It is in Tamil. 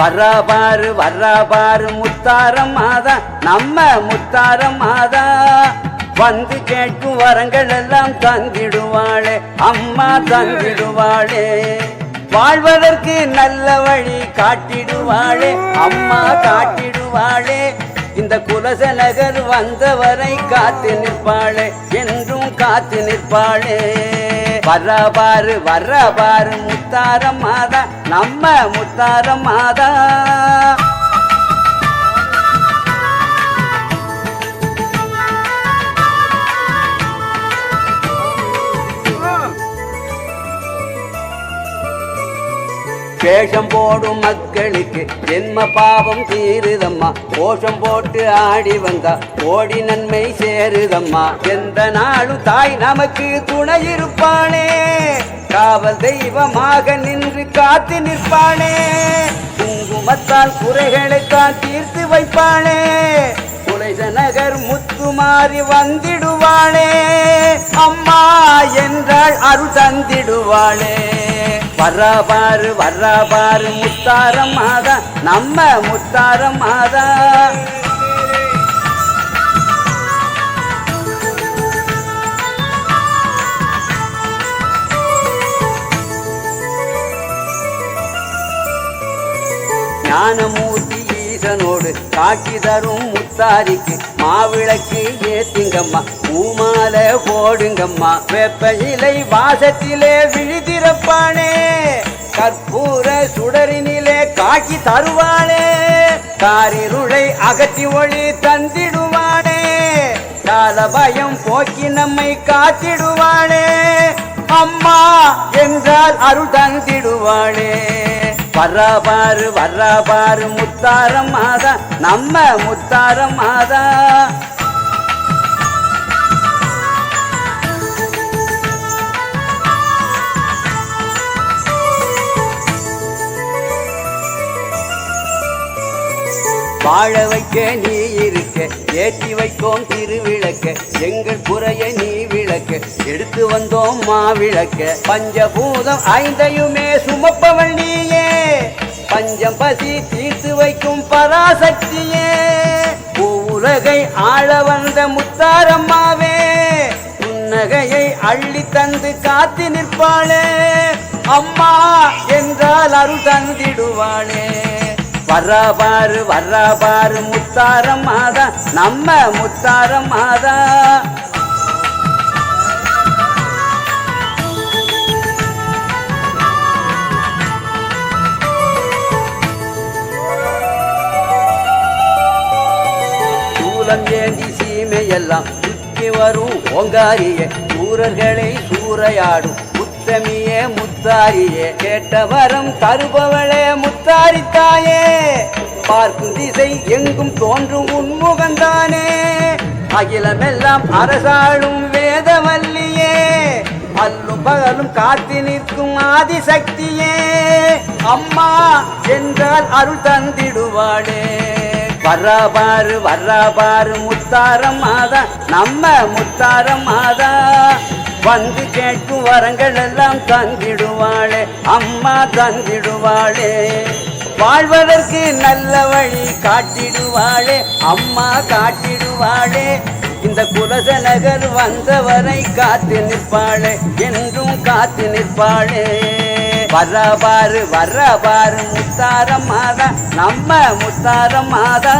வர்றாபாரு முத்தாரம் மாதா, நம்ம முத்தாரம் மாதா. வந்து கேட்கும் வரங்கள் எல்லாம் தந்திடுவாளே, அம்மா தந்திடுவாளே. வாழ்வதற்கு நல்ல வழி காட்டிடுவாளே, அம்மா காட்டிடுவாளே. இந்த குலசநகர் வந்தவரை காத்து நிற்பாளே, என்றும் காத்து நிற்பாளே. வர்றாபாரு முத்தாரம் மாதா, நம்ம முத்தாரம் மாதா. வேஷம் போடும் மக்களுக்கு ஜென்ம பாவம் தீருதம்மா. கோஷம் போட்டு ஆடி வந்தா கோடி நன்மை சேருதம்மா. எந்த நாளும் தாய் நமக்கு துணை இருப்பாளே, காவல் தெய்வமாக நின்று காத்து நிற்பாளே. குங்குமத்தால் குறைகளைத்தான் தீர்த்து வைப்பாளே. குலசநகர் முத்துமாறி வந்திடுவாளே, அம்மா என்றால் அருள் தந்திடுவாளே. வர்றாபாரு முத்தாரம் மாதா, நம்ம முத்தாரம் மாதா. ஞானமூர்த்தி ஈசனோடு காட்சி தரும் முத்தாரிக்கு மாவிளக்கு ஏத்துங்கம்மா, பூமால போடுங்கம்மா. வெப்ப இலை வாசத்திலே விழிதிறப்பானே, கற்பூர சுடரினிலே காட்சி தருவானே. காரிருளை அகற்றி ஒளி தந்திடுவானே, கால பயம் போக்கி நம்மை காத்திடுவானே. அம்மா என்றால் அருள் தந்திடுவானே. வர்றாபாரு முத்தாரம் மாதா, நம்ம முத்தாரம் மாதா. வாழ வைக்க நீ இருக்க, ஏற்றி வைக்கோம் திருவிளக்க. எங்கள் குறைய நீ விளக்க, எடுத்து வந்தோம் மாவிளக்க. பஞ்சபூதம் ஐந்தையுமே சுமப்பவள் நீயே, பஞ்சம் பசி தீர்த்து வைக்கும் பராசக்தியே. உலகை ஆள வந்த முத்தாரம்மாவே, புன்னகையை அள்ளி தந்து காத்து நிற்பாளே. அம்மா என்றால் அருள் தந்திடுவாளே. வர்றாபாரு முத்தாரம் மாதா, நம்ம முத்தாரம் மாதா. சூலம் ஏந்தி சீமையெல்லாம் சுற்றி வரும் ஓங்காரியே, சூரர்களை சூறையாடும் முத்தமியே முத்தாரியே. கேட்ட வரம் தருபவளே முத்தாரித்தாயே, பார்க்கும் திசை எங்கும் தோன்றும் உன்முகந்தானே. அகிலமெல்லாம் அரசாளும் வேதவல்லியே, அல்லும் பகலும் காத்து நிற்கும் ஆதிசக்தியே. அம்மா என்றால் அருள் தந்திடுவாளே. வர்றாபாரு முத்தாரம் மாதா, நம்ம முத்தாரம் மாதா. வந்து கேட்கும் வரங்கள் எல்லாம் தந்திடுவாளே, அம்மா தந்திடுவாளே. வாழ்வதற்கு நல்ல வழி காட்டிடுவாளே, அம்மா காட்டிடுவாளே. இந்த குலசநகர் வந்தவரை காத்து நிற்பாளே, என்றும் காத்து நிற்பாளே. வர்றாபாரு முத்தாரம் மாதா, நம்ம முத்தாரம் மாதா.